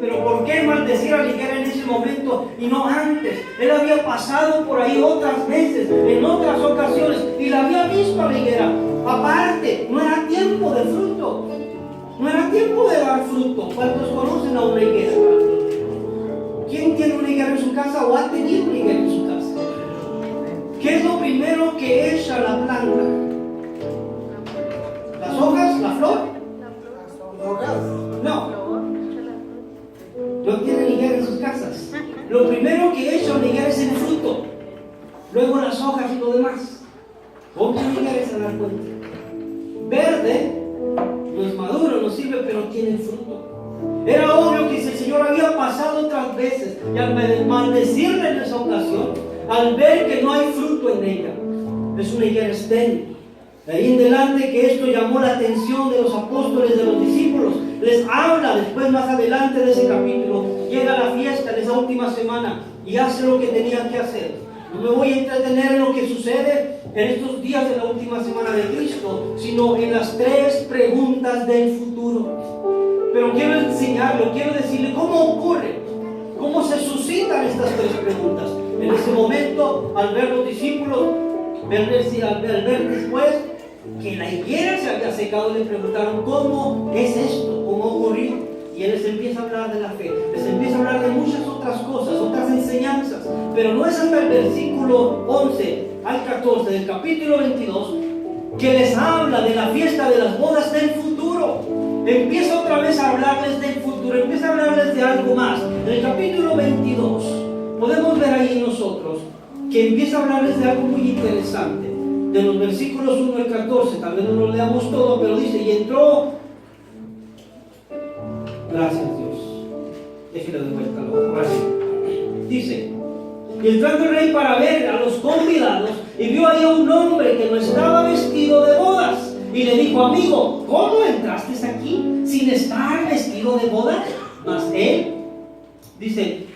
pero ¿por qué maldecir a la higuera en ese momento y no antes? Él había pasado por ahí otras veces, en otras ocasiones, y la había visto a la higuera. Aparte, no era tiempo de fruto, no era tiempo de dar fruto. ¿Cuántos conocen a una higuera? ¿Quién tiene una higuera en su casa o ha tenido una higuera en su casa? ¿Qué es lo primero que echa la planta? ¿Las hojas? ¿La flor? No. No tienen higuera en sus casas. Lo primero que echa una higuera es el fruto, luego las hojas y lo demás. ¿Cómo una higuera se da cuenta? Verde, no es maduro, no sirve, pero tiene fruto. Era obvio que si el Señor había pasado otras veces y al maldecirle en esa ocasión, al ver que no hay fruto en ella, es una higuera estéril. De ahí en adelante que esto llamó la atención de los apóstoles, de los discípulos. Les habla después, más adelante de ese capítulo. Llega la fiesta de esa última semana y hace lo que tenía que hacer. No me voy a entretener en lo que sucede en estos días de la última semana de Cristo, sino en las 3 preguntas del futuro. Pero quiero enseñarlo, quiero decirle cómo ocurre, cómo se suscitan estas 3 preguntas. En ese momento, al ver los discípulos, al ver después que la higuera se había secado, le preguntaron: ¿cómo es esto? ¿Cómo ocurrió? Y él les empieza a hablar de la fe, les empieza a hablar de muchas otras cosas, otras enseñanzas, pero no es hasta el versículo 11 al 14 del capítulo 22 que les habla de la fiesta de las bodas del futuro. Empieza otra vez a hablarles del futuro, empieza a hablarles de algo más. En el capítulo 22 podemos ver ahí nosotros que empieza a hablarles de algo muy interesante. De los versículos 1 al 14, tal vez no lo leamos todo, pero dice: y entró... Gracias, Dios. Déjelo de vuelta la hoja. Dice: y entrando el rey para ver a los convidados, y vio ahí a un hombre que no estaba vestido de bodas, y le dijo: amigo, ¿cómo entraste aquí sin estar vestido de bodas? Mas él, dice,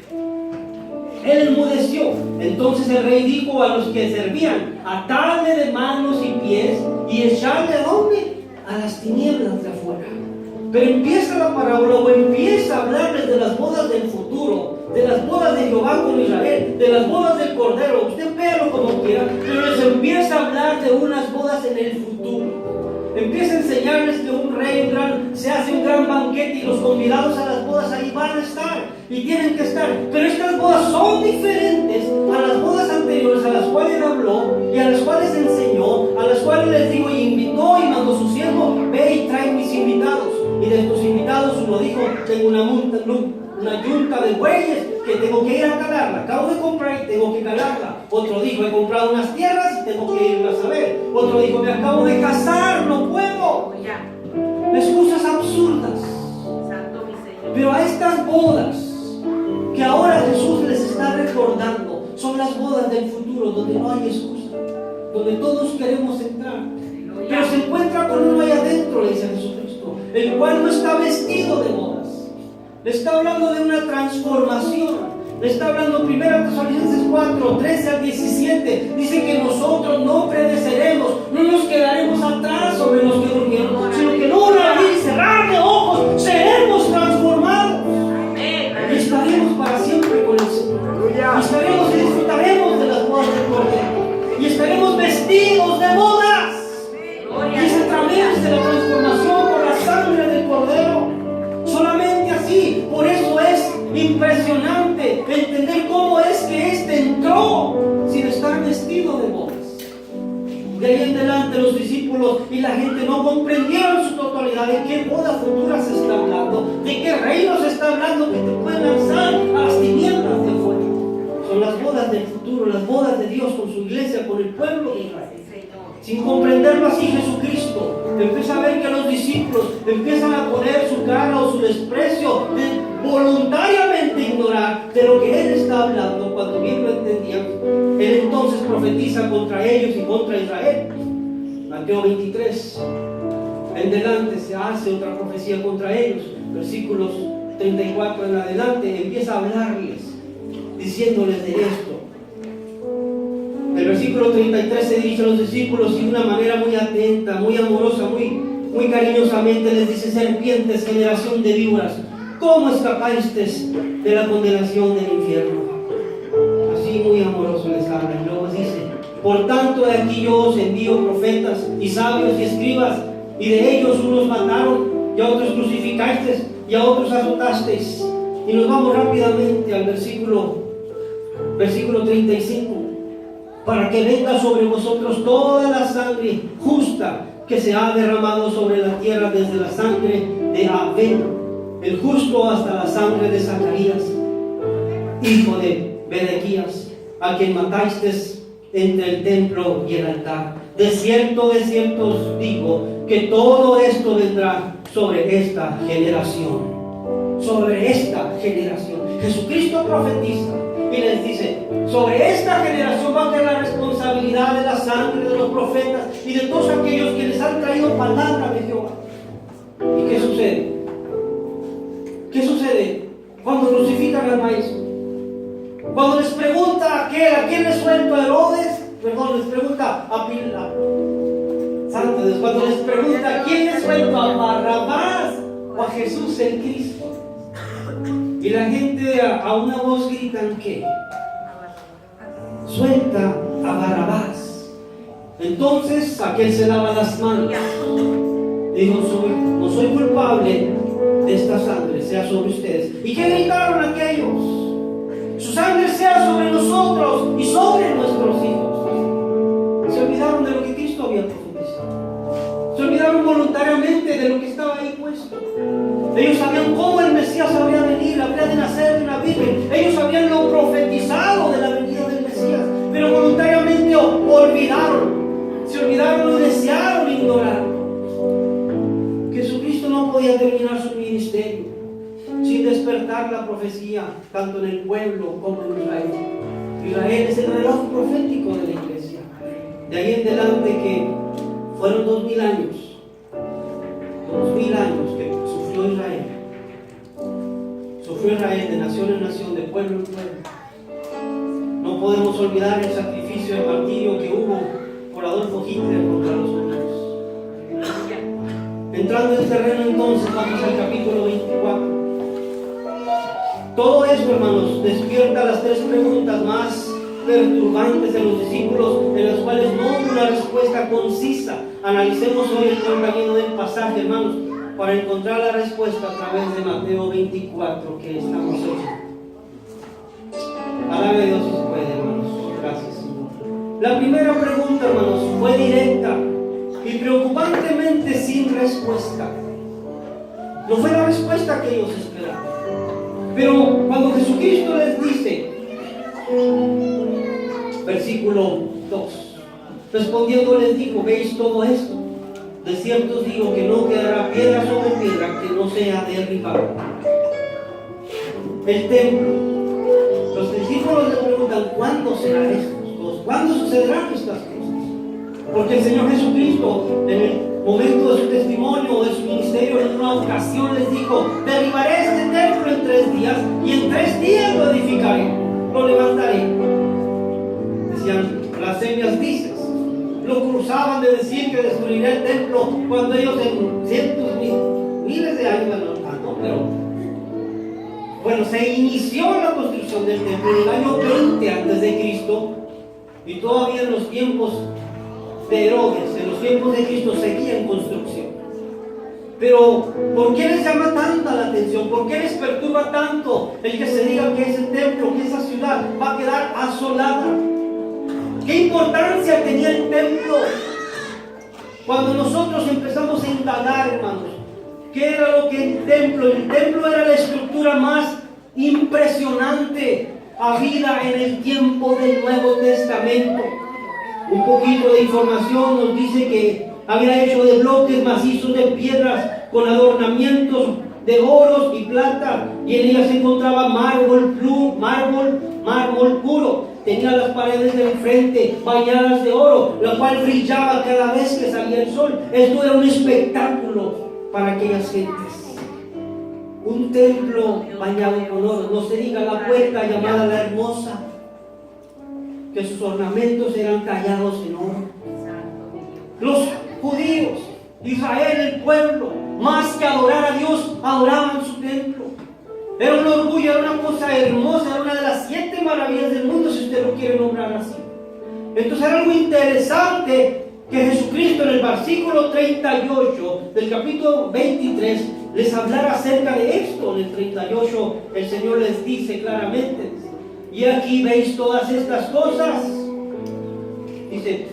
él enmudeció. Entonces el rey dijo a los que servían: atadle de manos y pies y echadle ¿a dónde? A las tinieblas de afuera. Pero empieza la parábola, o empieza a hablarles de las bodas del futuro, de las bodas de Jehová con Israel, de las bodas del Cordero. Usted véalo como quiera, pero les empieza a hablar de unas bodas en el futuro. Empieza a enseñarles que un rey se hace un gran banquete y los convidados a las bodas ahí van a estar y tienen que estar. Pero estas bodas son diferentes a las bodas anteriores, a las cuales habló y a las cuales enseñó, a las cuales les dijo y invitó y mandó su siervo: ve y trae mis invitados. Y de estos invitados uno dijo: tengo una yunta de bueyes que tengo que ir a calarla, acabo de comprar y tengo que calarla. Otro dijo: he comprado unas tierras y tengo que irlas a ver. Otro dijo: me acabo de casar, no puedo. Excusas absurdas. Pero a estas bodas que ahora Jesús les está recordando son las bodas del futuro, donde no hay excusa, donde todos queremos entrar, pero se encuentra con uno ahí adentro, le dice Jesucristo, el cual no está vestido de bodas. Le está hablando de una transformación. Le está hablando 1 Tesalonicenses 4, 13 al 17. Dice que nosotros no pereceremos, no nos quedaremos atrás sobre los que durmieron, sino que en un abrir y cerrar de ojos seremos transformados. Y estaremos para siempre con el Señor. Y estaremos y disfrutaremos de las bodas del Cordero. Y estaremos vestidos de bodas. Y es a través de la transformación por la sangre del Cordero. Solamente así. Por eso es impresionante entender cómo es que éste entró sin estar vestido de bodas. De ahí en adelante los discípulos y la gente no comprendieron su totalidad de qué boda futura se está hablando, de qué reino se está hablando que te pueden lanzar a las tinieblas de afuera. Son las bodas del futuro, las bodas de Dios con su iglesia, con el pueblo de Israel. Sin comprenderlo así, Jesucristo empieza a ver que los discípulos empiezan a poner su cara o su desprecio de voluntariamente ignorar de lo que Él está hablando. Cuando bien lo entendían, Él entonces profetiza contra ellos y contra Israel. Mateo 23, en adelante se hace otra profecía contra ellos. Versículos 34 en adelante empieza a hablarles, diciéndoles de esto. El versículo 33 se dirige a los discípulos y de una manera muy atenta, muy amorosa, muy cariñosamente les dice: serpientes, generación de víboras, ¿cómo escapasteis de la condenación del infierno? Así muy amoroso les habla. Y luego dice: por tanto, de aquí yo os envío profetas y sabios y escribas, y de ellos unos mataron, y a otros crucificasteis, y a otros azotasteis. Y nos vamos rápidamente al versículo 35. Para que venga sobre vosotros toda la sangre justa que se ha derramado sobre la tierra, desde la sangre de Abel, el justo, hasta la sangre de Zacarías, hijo de Berequías, a quien matasteis entre el templo y el altar. De cierto os digo que todo esto vendrá sobre esta generación. Sobre esta generación. Jesucristo profetiza y les dice: sobre esta generación va a caer la responsabilidad de la sangre de los profetas y de todos aquellos que les han traído palabra de Jehová. ¿Y qué sucede? ¿Qué sucede cuando crucifican al maestro? Cuando les pregunta a quién les suelto, a Herodes, perdón, les pregunta a Pilato, cuando les pregunta a quién les suelto, a Barrabás o a Jesús el Cristo. Y la gente a una voz gritan que suelta a Barrabás. Entonces aquel se lava las manos y dijo: no soy culpable de esta sangre, sea sobre ustedes. ¿Y qué gritaron aquellos? Su sangre sea sobre nosotros y sobre nuestros hijos. Se olvidaron de lo que Cristo había profetizado. Se olvidaron voluntariamente de lo que estaba ahí puesto. Ellos sabían cómo el Mesías habría de venir, habría de nacer de una virgen. Ellos sabían lo profetizado de la venida del Mesías, pero voluntariamente olvidaron. Se olvidaron y desearon ignorar. Jesucristo no podía terminar su ministerio sin despertar la profecía, tanto en el pueblo como en Israel. Israel es el reloj profético de la iglesia. De ahí en adelante, que fueron 2000 años. 2000 años que sufrió Israel. Sufrió Israel de nación en nación, de pueblo en pueblo. No podemos olvidar el sacrificio de martirio que hubo por Adolfo Hitler contra los judíos. Entrando en el terreno, entonces, vamos al capítulo 24. Todo esto, hermanos, despierta las tres preguntas más perturbantes de los discípulos, en las cuales no hubo una respuesta concisa. Analicemos hoy el camino del pasaje, hermanos, para encontrar la respuesta a través de Mateo 24 que estamos leyendo. Alabe a Dios si se puede, hermanos. Gracias, Señor. La primera pregunta, hermanos, fue directa y preocupantemente sin respuesta. No fue la respuesta que ellos esperaban. Pero cuando Jesucristo les dice, versículo 2, respondiendo les dijo: ¿veis todo esto? De cierto os digo que no quedará piedra sobre piedra que no sea derribada. El templo. Los discípulos le preguntan: ¿cuándo serán estas cosas? ¿Cuándo sucederán estas cosas? Porque el Señor Jesucristo, en el momento de su testimonio, de su ministerio, en una ocasión les dijo: derribaré este templo en 3 días y en 3 días lo edificaré, lo levantaré. Decían: blasfemias dices. Lo cruzaban de decir que destruirá el templo cuando ellos en cientos, miles de años, no, pero bueno, se inició la construcción del templo en el año 20 antes de Cristo, y todavía en los tiempos de Herodes, en los tiempos de Cristo, seguía en construcción. Pero ¿por qué les llama tanta la atención? ¿Por qué les perturba tanto el que se diga que ese templo, que esa ciudad va a quedar asolada? ¿Qué importancia tenía el templo? Cuando nosotros empezamos a indagar, hermanos, ¿qué era lo que el templo? El templo era la estructura más impresionante habida en el tiempo del Nuevo Testamento. Un poquito de información nos dice que había hecho de bloques macizos de piedras con adornamientos de oro y plata, y en ella se encontraba mármol puro. Tenía las paredes del frente bañadas de oro, la cual brillaba cada vez que salía el sol. Esto era un espectáculo para aquellas gentes. Un templo bañado con oro. No se diga la puerta llamada la Hermosa, que sus ornamentos eran tallados en oro. Los judíos, Israel, el pueblo, más que adorar a Dios, adoraban su templo. Era un orgullo, era una cosa hermosa, era una de las 7 maravillas del mundo, si usted lo quiere nombrar así. Entonces era algo interesante que Jesucristo en el versículo 38 del capítulo 23 les hablara acerca de esto. En el 38 el Señor les dice claramente, y aquí veis todas estas cosas. Dice,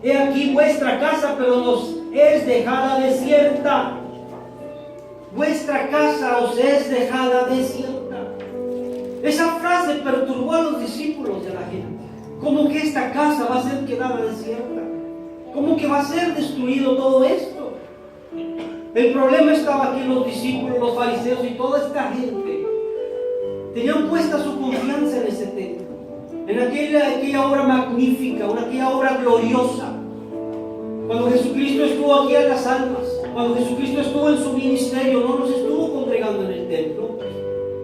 he aquí vuestra casa, pero nos es dejada desierta. Vuestra casa os es dejada desierta. Esa frase perturbó a los discípulos de la gente. ¿Cómo que esta casa va a ser quedada desierta? ¿Cómo que va a ser destruido todo esto? El problema estaba aquí en los discípulos, los fariseos y toda esta gente. Tenían puesta su confianza en ese templo, en aquella obra magnífica, en aquella obra gloriosa. Cuando Jesucristo estuvo aquí a las almas, cuando Jesucristo estuvo en su ministerio, no nos estuvo congregando en el templo.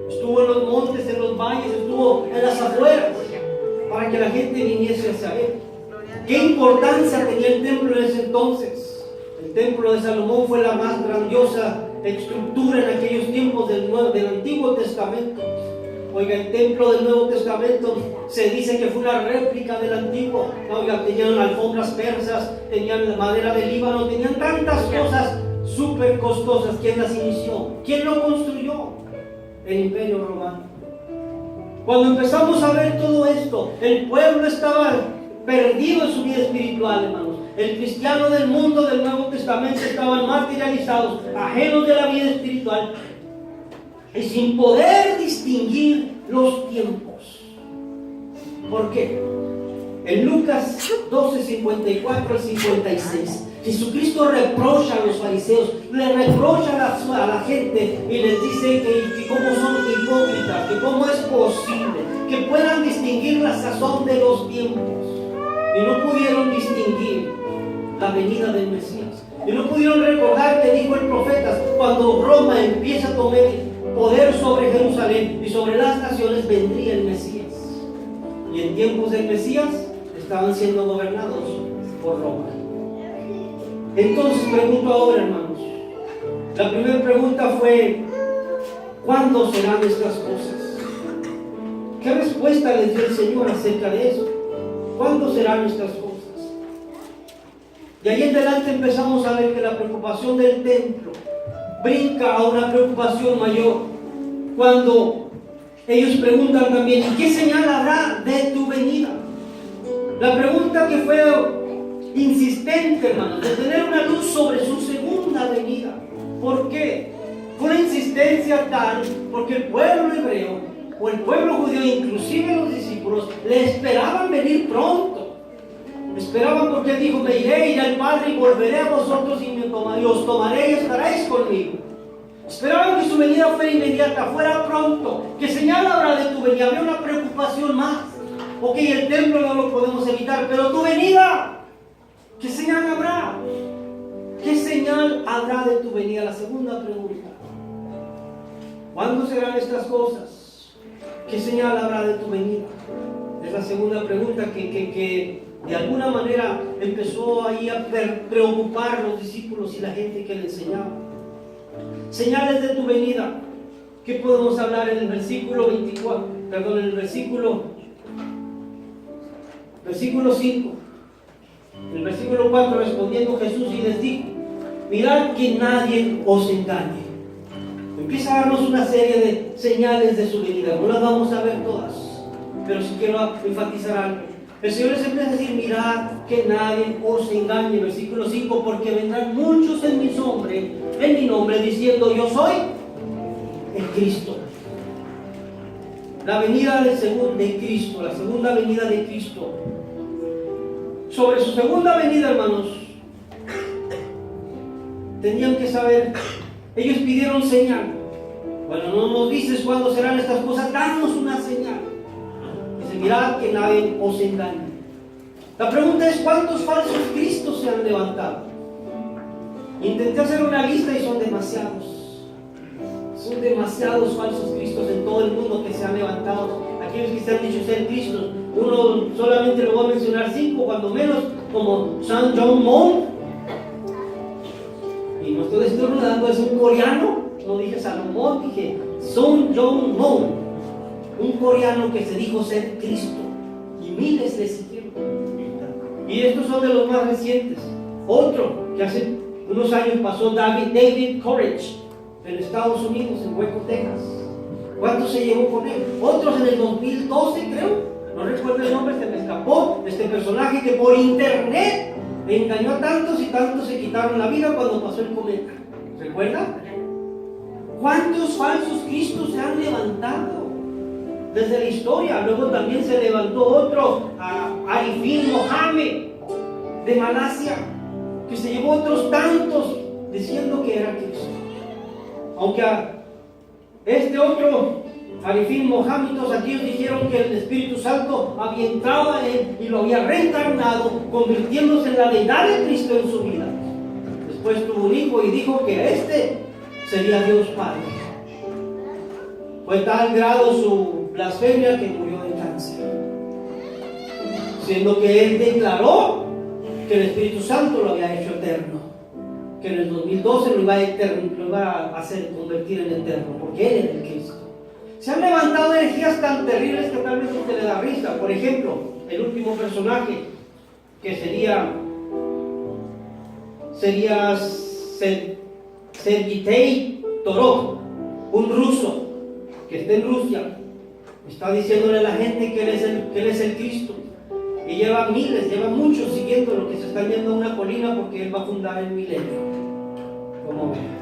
Estuvo en los montes, en los valles, estuvo en las afueras, para que la gente viniese a saber. ¿Qué importancia tenía el templo en ese entonces? El templo de Salomón fue la más grandiosa estructura en aquellos tiempos del Antiguo Testamento. Oiga, el templo del Nuevo Testamento se dice que fue una réplica del Antiguo. Oiga, tenían alfombras persas, tenían madera de Líbano, tenían tantas cosas súper costosas. ¿Quién las inició? ¿Quién lo construyó? El Imperio Romano. Cuando empezamos a ver todo esto, el pueblo estaba perdido en su vida espiritual, hermanos. El cristiano del mundo del Nuevo Testamento estaban materializados, ajenos de la vida espiritual y sin poder distinguir los tiempos. ¿Por qué? En Lucas 12, 54 al 56, Jesucristo reprocha a los fariseos, le reprocha a la gente y les dice que cómo son hipócritas, que cómo es posible que puedan distinguir la sazón de los tiempos. Y no pudieron distinguir la venida del Mesías. Y no pudieron recordar que dijo el profeta, cuando Roma empieza a tomar poder sobre Jerusalén y sobre las naciones, vendría el Mesías. Y en tiempos del Mesías estaban siendo gobernados por Roma. Entonces pregunto ahora, hermanos, la primera pregunta fue, ¿cuándo serán estas cosas? ¿Qué respuesta les dio el Señor acerca de eso? ¿Cuándo serán estas cosas? Y ahí en adelante empezamos a ver que la preocupación del templo brinca a una preocupación mayor. Cuando ellos preguntan también, ¿qué señal habrá de tu venida? La pregunta que fue insistente, hermanos, de tener una luz sobre su segunda venida. ¿Por qué? Fue una insistencia tal porque el pueblo hebreo o el pueblo judío, inclusive los discípulos, le esperaban venir pronto. Esperaban porque él dijo, me iré al Padre y volveré a vosotros y os tomaré y estaréis conmigo. Esperaban que su venida fuera inmediata, fuera pronto. ¿Qué señal habrá de tu venida? Había una preocupación más. Ok, el templo no lo podemos evitar, pero tu venida, ¿qué señal habrá? ¿Qué señal habrá de tu venida? La segunda pregunta. ¿Cuándo serán estas cosas? ¿Qué señal habrá de tu venida? Es la segunda pregunta que de alguna manera empezó ahí a preocupar a los discípulos y la gente que le enseñaba. Señales de tu venida. ¿Qué podemos hablar en el versículo 24? Perdón, en el versículo 5. En el versículo 4, respondiendo Jesús y les dijo, mirad que nadie os engañe. Empieza a darnos una serie de señales de su venida. No las vamos a ver todas, pero sí quiero enfatizar algo. El Señor les empieza a decir, mirad que nadie os engañe. Versículo 5, porque vendrán muchos en mi nombre, diciendo, yo soy el Cristo. La venida de Cristo, la segunda venida de Cristo. Sobre su segunda venida, hermanos, tenían que saber, ellos pidieron señal. Bueno, no nos dices cuándo serán estas cosas, danos una señal. Dice, mirad que nadie os engañe. La pregunta es, ¿cuántos falsos cristos se han levantado? Intenté hacer una lista y son demasiados. Son demasiados falsos cristos en todo el mundo que se han levantado. Aquellos que se han dicho ser cristos. Uno solamente lo voy a mencionar 5, cuando menos, como San John Monk. Y como estoy estornudando, es un coreano, no dije Salomón, dije Son Jong Moon, un coreano que se dijo ser Cristo, y miles le siguieron. Y estos son de los más recientes. Otro que hace unos años pasó, David Courage, en Estados Unidos, en Hueco, Texas. ¿Cuántos se llevó con él? Otros en el 2012, creo, no recuerdo el nombre, se me escapó, este personaje que por internet engañó a tantos y tantos se quitaron la vida cuando pasó el cometa. ¿Recuerda? ¿Cuántos falsos cristos se han levantado desde la historia? Luego también se levantó otro, Arifin Mohammed, de Malasia, que se llevó otros tantos diciendo que era Cristo. Aunque este otro, Arifin Mohammed, todos aquellos dijeron que el Espíritu Santo había entrado a él y lo había reencarnado, convirtiéndose en la deidad de Cristo en su vida. Después tuvo un hijo y dijo que este sería Dios Padre. Fue tal grado su blasfemia que murió de cáncer, siendo que él declaró que el Espíritu Santo lo había hecho eterno, que en el 2012 lo iba a hacer convertir en eterno, porque él era el Cristo. Se han levantado herejías tan terribles que tal vez usted le da risa. Por ejemplo, el último personaje, que sería Sergei Torok, un ruso que está en Rusia, está diciéndole a la gente que él es el Cristo. Y lleva muchos siguiendo lo que se están yendo a una colina porque él va a fundar el milenio. ¿Cómo ven?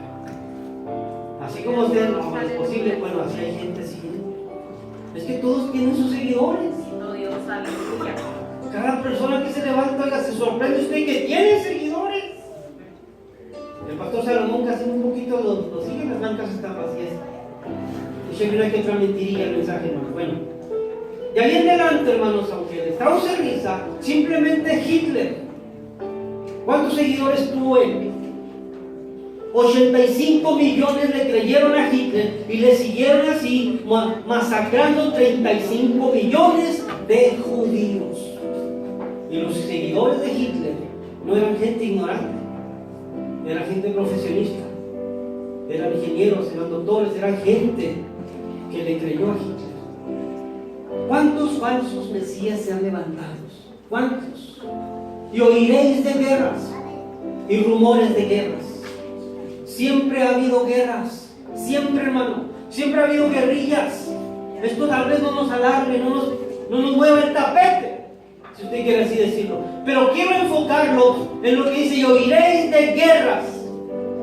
Así como usted, no es posible, bueno, así hay gente siguiendo. Es que todos tienen sus seguidores. No, Dios, aleluya. Cada persona que se levanta, oiga, se sorprende usted que tiene seguidores. El pastor Salomón casi un poquito lo sigue, las bancas están vacías. Y siempre no hay que transmitiría el mensaje, no. Bueno, de ahí en adelante, hermanos, aunque les cause risa, simplemente Hitler. ¿Cuántos seguidores tuvo él? 85 millones le creyeron a Hitler y le siguieron así, masacrando 35 millones de judíos. Y los seguidores de Hitler no eran gente ignorante, eran gente profesionista, eran ingenieros, eran doctores, eran gente que le creyó a Hitler. ¿Cuántos falsos mesías se han levantado? ¿Cuántos? Y oiréis de guerras y rumores de guerras. Siempre ha habido guerras, siempre, hermano, siempre ha habido guerrillas. Esto tal vez no nos alarme, no nos mueva el tapete, si usted quiere así decirlo. Pero quiero enfocarlo en lo que dice: y oiréis de guerras.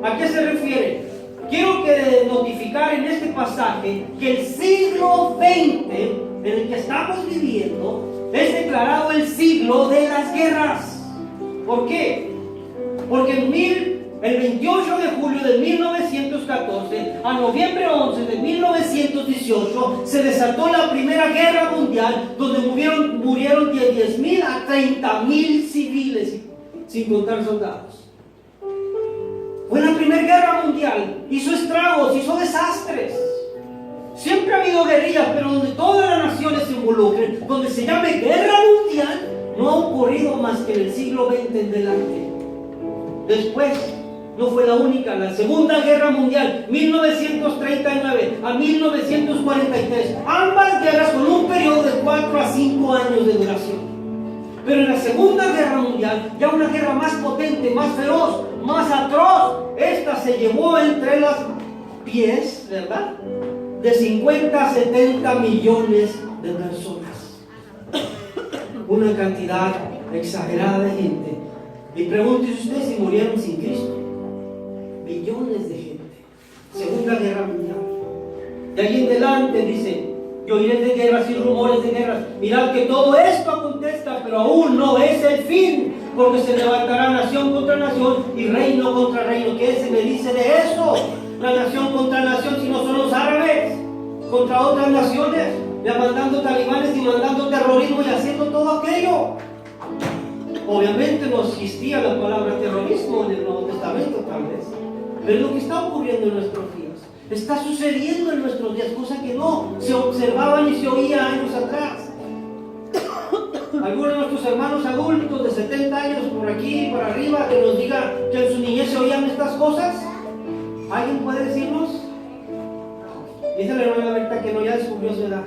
¿A qué se refiere? Quiero notificar en este pasaje que el siglo XX en el que estamos viviendo es declarado el siglo de las guerras. ¿Por qué? Porque el 28 de julio de 1914 a noviembre 11 de 1918 se desató la Primera Guerra Mundial, donde murieron de 10,000 a 30,000 civiles, sin contar soldados. Fue la Primera Guerra Mundial, hizo estragos, hizo desastres. Siempre ha habido guerrillas, pero donde todas las naciones se involucren, donde se llame guerra mundial, no ha ocurrido más que en el siglo XX en delante. Después, no fue la única, la Segunda Guerra Mundial, 1939 a 1943, ambas guerras con un periodo de 4 a 5 años de duración. Pero en la Segunda Guerra Mundial, ya una guerra más potente, más feroz, más atroz, esta se llevó entre los pies, ¿verdad?, de 50 a 70 millones de personas. Una cantidad exagerada de gente. Y pregúntese usted si murieron sin Cristo. Millones de gente. Segunda Guerra Mundial. De ahí en adelante dice: y oiré de guerras y rumores de guerras. Mirad que todo esto acontece, pero aún no es el fin, porque se levantará nación contra nación y reino contra reino. ¿Qué se me dice de eso? La nación contra nación, si no son los árabes contra otras naciones, ya mandando talibanes y mandando terrorismo y haciendo todo aquello. Obviamente no existía la palabra terrorismo en el Nuevo Testamento, tal vez, pero es lo que está ocurriendo en nuestros días. Está sucediendo en nuestros días, cosa que no se observaba ni se oía años atrás. alguno de nuestros hermanos adultos de 70 años por aquí, por arriba, que nos diga que en su niñez se oían estas cosas? ¿Alguien puede decirnos? Dice la hermana Berta que no, ya descubrió su edad.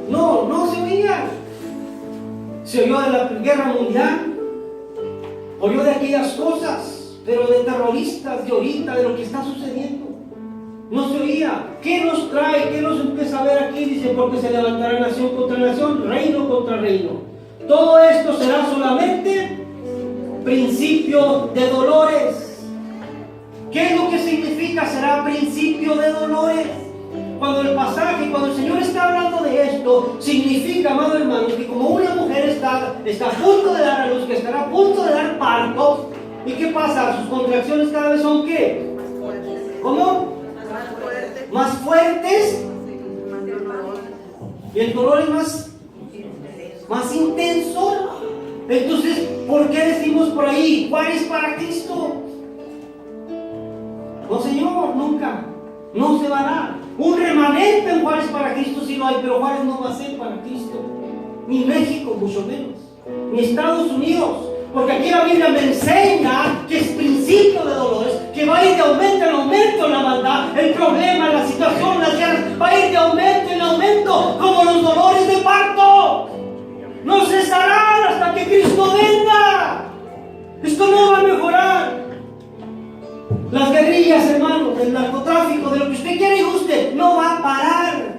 No, no se oía. Se oyó de la guerra mundial, oyó de aquellas cosas, pero de terroristas de ahorita, de lo que está sucediendo. No se oía. ¿Qué nos trae? ¿Qué nos empieza a ver aquí? Dice, porque se levantará nación contra nación, reino contra reino. Todo esto será solamente principio de dolores. ¿Qué es lo que significa será principio de dolores? Cuando el pasaje, cuando el Señor está hablando de esto, significa, amado hermano, que como una mujer está a punto de dar a luz, que estará a punto de dar parto, ¿y qué pasa? Sus contracciones cada vez son ¿qué? ¿Cómo? Más fuertes. Y el dolor es más intenso. Entonces, ¿por qué decimos por ahí, Juárez para Cristo? No, Señor, nunca. No se va a dar. Un remanente en Juárez para Cristo sí lo hay, pero Juárez no va a ser para Cristo. Ni México, mucho menos. Ni Estados Unidos. Porque aquí la Biblia me enseña que es principio de dolores, que va a ir de aumento en aumento la maldad, el problema, la situación, las guerras, va a ir de aumento en aumento, como los dolores de parto. No cesarán hasta que Cristo venga. Esto no va a mejorar. Las guerrillas, hermanos, del narcotráfico, de lo que usted quiere y guste, no va a parar.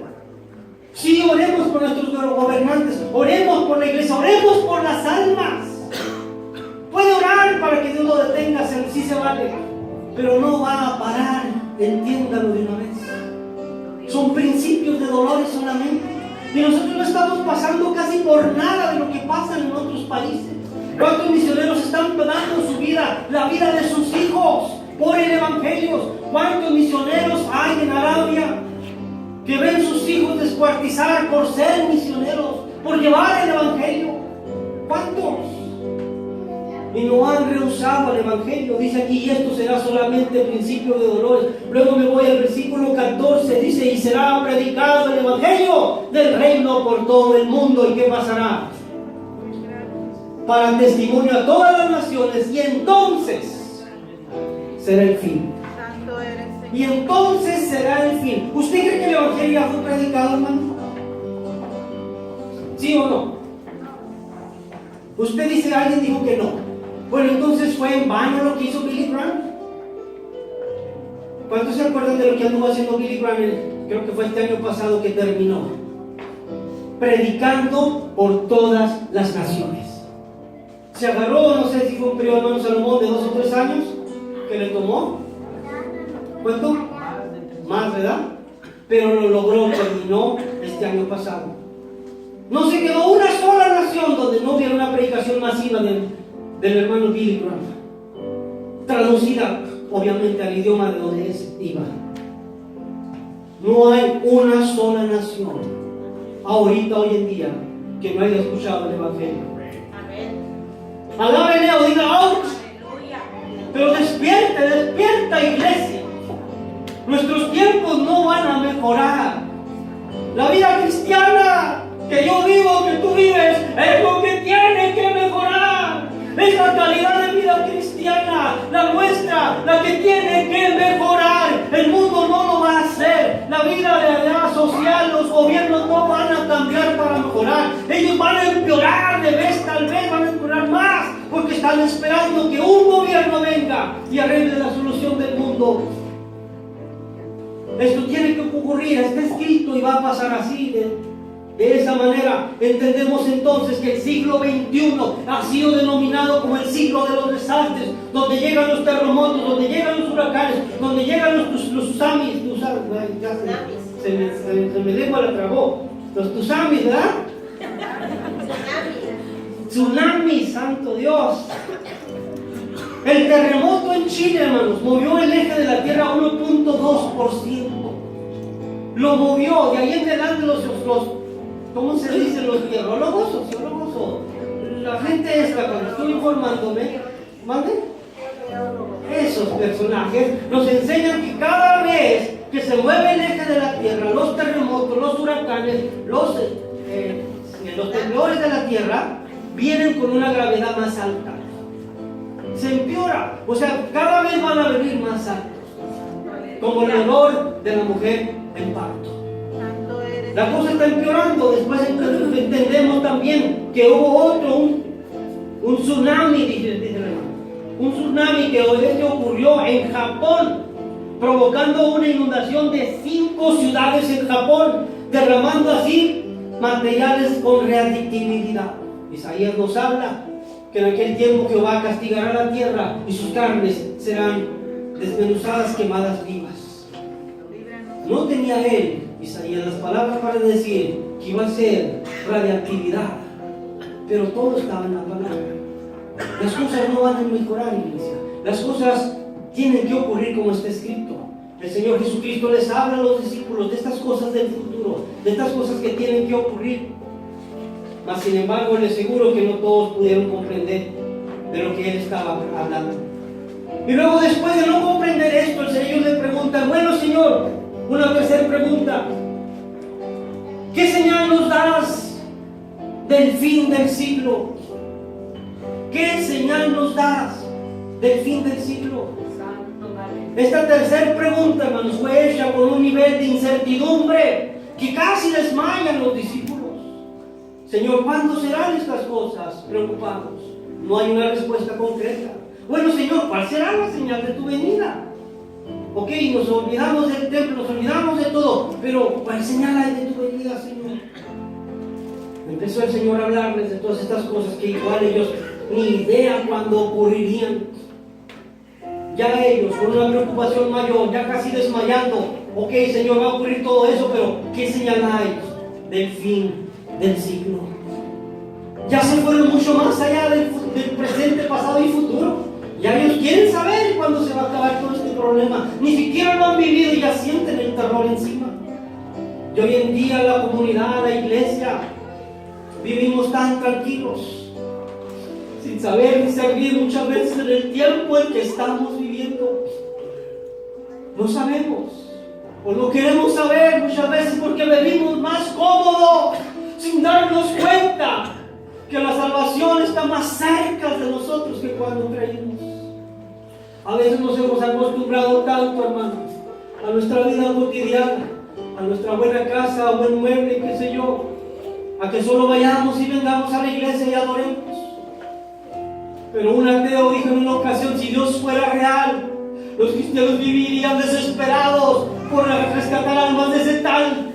Sí, oremos por nuestros gobernantes, oremos por la iglesia, oremos por las almas. Puede orar para que Dios lo detenga, sí se vale, pero no va a parar, entiéndalo de una vez. Son principios de dolores solamente. Y nosotros no estamos pasando casi por nada de lo que pasa en otros países. ¿Cuántos misioneros están dando su vida, la vida de sus hijos, por el evangelio? ¿Cuántos misioneros hay en Arabia que ven sus hijos descuartizar por ser misioneros, por llevar el evangelio? ¿Cuántos? Y no han rehusado el evangelio. Dice aquí, y esto será solamente principio de dolores. Luego me voy al versículo 14, dice, y será predicado el evangelio del reino por todo el mundo. ¿Y qué pasará? Para testimonio a todas las naciones, y entonces será el fin. Y entonces será el fin. ¿Usted cree que el evangelio ya fue predicado, hermano? ¿Sí o no? Usted dice, alguien dijo que no. Bueno, entonces fue en vano lo que hizo Billy Graham. ¿Cuántos se acuerdan de lo que anduvo haciendo Billy Graham? Creo que fue este año pasado que terminó. Predicando por todas las naciones. Se agarró, no sé si fue un periodo, hermano Salomón, de 2 o 3 años que le tomó. ¿Cuánto? Más, ¿verdad? Pero lo logró, terminó este año pasado. No se quedó una sola nación donde no hubiera una predicación masiva del hermano Billy Graham, traducida obviamente al idioma de donde iba. No hay una sola nación ahorita, hoy en día, que no haya escuchado el evangelio. Alábenle o diga ouch. Pero despierta iglesia. Nuestros tiempos no van a mejorar. La vida cristiana que yo vivo, que tú vives, es lo que tiene que mejorar. Es la calidad de vida cristiana, la nuestra, la que tiene que mejorar. El mundo no lo va a hacer. La vida social, los gobiernos no van a cambiar para mejorar. Ellos van a empeorar de vez, tal vez van a empeorar más, porque están esperando que un gobierno venga y arregle la solución del mundo. Esto tiene que ocurrir, está escrito y va a pasar así. De esa manera entendemos entonces que el siglo XXI ha sido denominado como el siglo de los desastres, donde llegan los terremotos, donde llegan los huracanes, donde llegan los tsunamis. Se me lengua la trabó. Los tsunamis, ¿verdad? Tsunamis, santo Dios. El terremoto en Chile, hermanos, movió el eje de la Tierra 1.2%. Lo movió, de ahí en adelante los ¿cómo se dice? Los sociólogos, la gente esta, cuando estoy informándome, ¿mande? Esos personajes nos enseñan que cada vez que se mueve el eje de la Tierra, los terremotos, los huracanes, los temblores de la tierra vienen con una gravedad más alta. Se empeora, o sea, cada vez van a venir más altos, como el dolor de la mujer en parto. La cosa está empeorando. Después entendemos también que hubo otro, un tsunami, dice el hermano, un tsunami que ocurrió en Japón, provocando una inundación de 5 ciudades en Japón, derramando así materiales con radioactividad. Isaías nos habla que en aquel tiempo Jehová castigará la tierra y sus carnes serán desmenuzadas, quemadas vivas. No tenía él, Isaías, las palabras para decir que iba a ser radiactividad, pero todo estaba en la palabra. Las cosas no van a mejorar, iglesia. Las cosas tienen que ocurrir como está escrito. El Señor Jesucristo les habla a los discípulos de estas cosas del futuro, de estas cosas que tienen que ocurrir. Mas sin embargo, les aseguro que no todos pudieron comprender de lo que Él estaba hablando. Y luego, después de no comprender esto, el Señor le pregunta: bueno, Señor, una tercera pregunta, ¿qué señal nos das del fin del siglo? ¿Qué señal nos das del fin del siglo? Esta tercera pregunta, hermanos, fue hecha con un nivel de incertidumbre que casi desmayan los discípulos. Señor, ¿cuándo serán estas cosas? Preocupados. No hay una respuesta concreta. Bueno, Señor, ¿cuál será la señal de tu venida? Ok, nos olvidamos del templo, nos olvidamos de todo, pero ¿cuál señal hay de tu venida, Señor? Empezó el Señor a hablarles de todas estas cosas que igual ellos ni idea cuándo ocurrirían. Ya ellos, con una preocupación mayor, ya casi desmayando. Ok, Señor, va a ocurrir todo eso, pero ¿qué señal hay del fin del siglo? Ya se fueron mucho más allá del presente, pasado y futuro. Ya ellos quieren saber cuándo se va a acabar todo este problema. Ni siquiera lo han vivido y ya sienten el terror encima. Y hoy en día la comunidad, la iglesia, vivimos tan tranquilos, sin saber ni servir muchas veces en el tiempo en que estamos viviendo. No sabemos, o no queremos saber muchas veces porque vivimos más cómodo, sin darnos cuenta que la salvación está más cerca de nosotros que cuando creímos. A veces nos hemos acostumbrado tanto, hermanos, a nuestra vida cotidiana, a nuestra buena casa, a buen mueble, qué sé yo, a que solo vayamos y vengamos a la iglesia y adoremos. Pero un ateo dijo en una ocasión: si Dios fuera real, los cristianos vivirían desesperados por rescatar almas de ese tal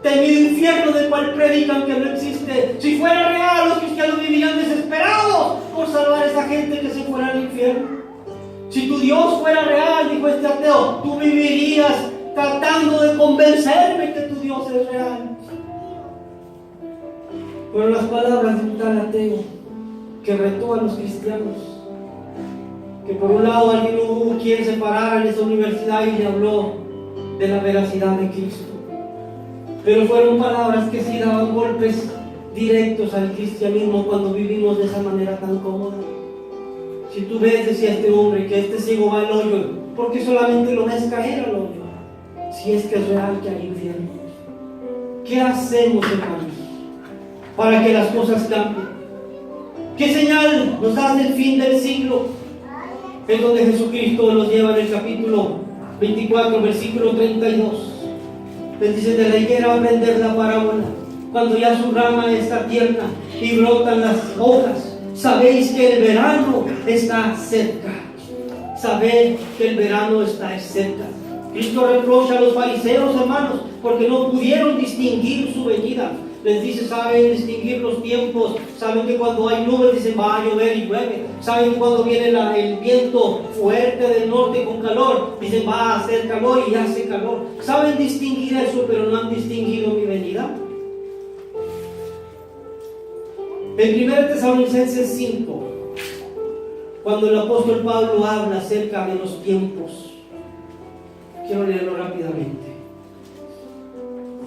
temido infierno del cual predican que no existe. Si fuera real, los cristianos vivirían desesperados por salvar a esa gente que se fuera al infierno. Si tu Dios fuera real, dijo este ateo, tú vivirías tratando de convencerme que tu Dios es real. Fueron las palabras de un tal ateo que retó a los cristianos, que por un lado alguien hubo quien se parara en esa universidad y le habló de la veracidad de Cristo, pero fueron palabras que sí daban golpes directos al cristianismo cuando vivimos de esa manera tan cómoda. Si tú ves, decía este hombre, que este ciego va al hoyo, ¿por qué solamente lo ves caer al hoyo? Si es que es real que hay infierno. ¿Qué hacemos, hermanos, para que las cosas cambien? ¿Qué señal nos da del fin del siglo? Es donde Jesucristo nos lleva en el capítulo 24, versículo 32. Les dice: de la higuera aprender la parábola. Cuando ya su rama está tierna y brotan las hojas, sabéis que el verano está cerca. Sabed que el verano está cerca. Cristo reprocha a los fariseos, hermanos, porque no pudieron distinguir su venida. Les dice: saben distinguir los tiempos, saben que cuando hay nubes dicen va a llover y llueve, saben que cuando viene el viento fuerte del norte con calor dicen va a hacer calor y hace calor. Saben distinguir eso, pero no han distinguido mi venida. En 1 Tesalonicenses 5, cuando el apóstol Pablo habla acerca de los tiempos, quiero leerlo rápidamente.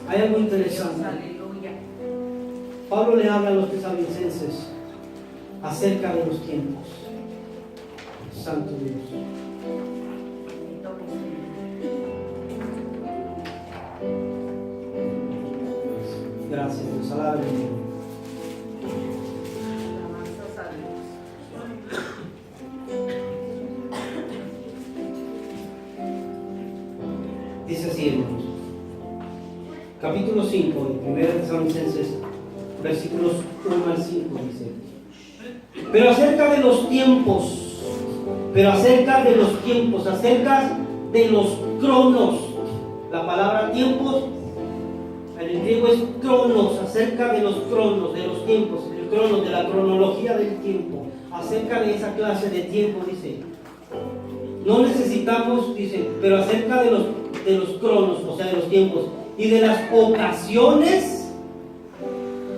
Hay algo interesante. Pablo le habla a los tesalonicenses acerca de los tiempos. Santo Dios. Gracias, Dios. Alábale. Dice así, hermanos. Capítulo 5 de 1 Tesalonicenses, versículos 1 al 5 dice: pero acerca de los tiempos, acerca de los cronos, la palabra tiempos en el griego es cronos, acerca de los cronos, de los tiempos, el cronos, de la cronología del tiempo, acerca de esa clase de tiempo, dice, no necesitamos, dice, pero acerca de los cronos, o sea, de los tiempos, y de las ocasiones,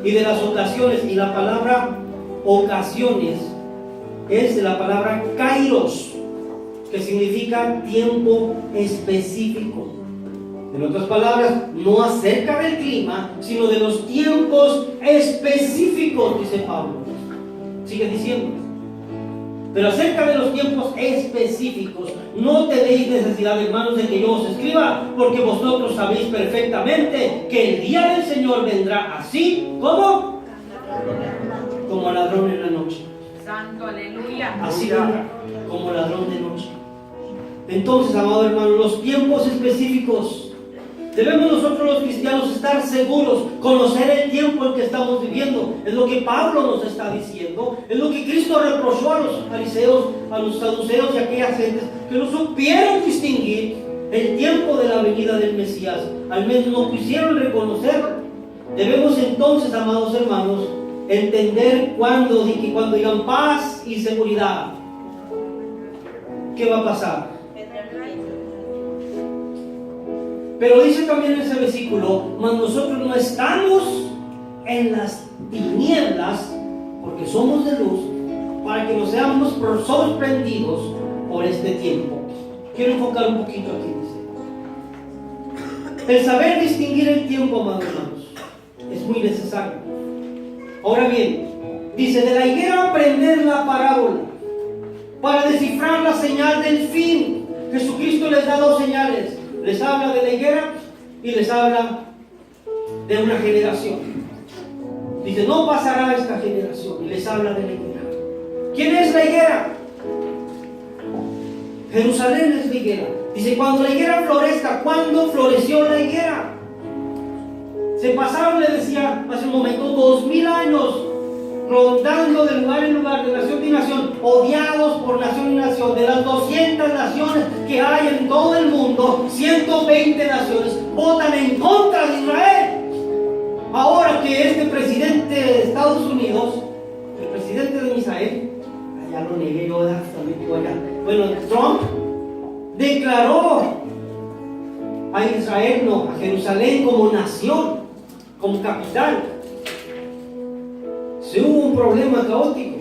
y la palabra ocasiones es la palabra kairos, que significa tiempo específico. En otras palabras, no acerca del clima, sino de los tiempos específicos, dice Pablo. Sigue diciendo. Pero acerca de los tiempos específicos, no tenéis necesidad, hermanos, de que yo os escriba, porque vosotros sabéis perfectamente que el día del Señor vendrá así, ¿cómo? Como ladrón en la noche. Santo, aleluya. Así vendrá, como ladrón de noche. Entonces, amado hermano, los tiempos específicos, debemos nosotros los cristianos estar seguros, conocer el tiempo en que estamos viviendo. Es lo que Pablo nos está diciendo, es lo que Cristo reprochó a los fariseos, a los saduceos y a aquellas gentes que no supieron distinguir el tiempo de la venida del Mesías, al menos no quisieron reconocerlo. Debemos entonces, amados hermanos, entender cuando digan paz y seguridad, ¿qué va a pasar? Pero dice también en ese versículo, mas nosotros no estamos en las tinieblas, porque somos de luz, para que no seamos sorprendidos por este tiempo. Quiero enfocar un poquito aquí, dice. El saber distinguir el tiempo, amados hermanos, es muy necesario. Ahora bien, dice, de la higuera aprender la parábola, para descifrar la señal del fin. Jesucristo les da dos señales. Les habla de la higuera y les habla de una generación. Dice, no pasará esta generación, y les habla de la higuera. ¿Quién es la higuera? Jerusalén es la higuera. Dice, cuando la higuera florezca, ¿cuándo floreció la higuera? Se pasaron, le decía hace un momento, 2000 años rondando de lugar en lugar, de nación en nación, odiados por nación y nación. De las 200 naciones que hay en todo el mundo, 120 naciones votan en contra de Israel. Ahora que este presidente de Estados Unidos, el presidente de Israel, allá lo negué yo, también digo allá, bueno, Trump declaró a Israel, no, a Jerusalén como nación, como capital. Se hubo un problema caótico.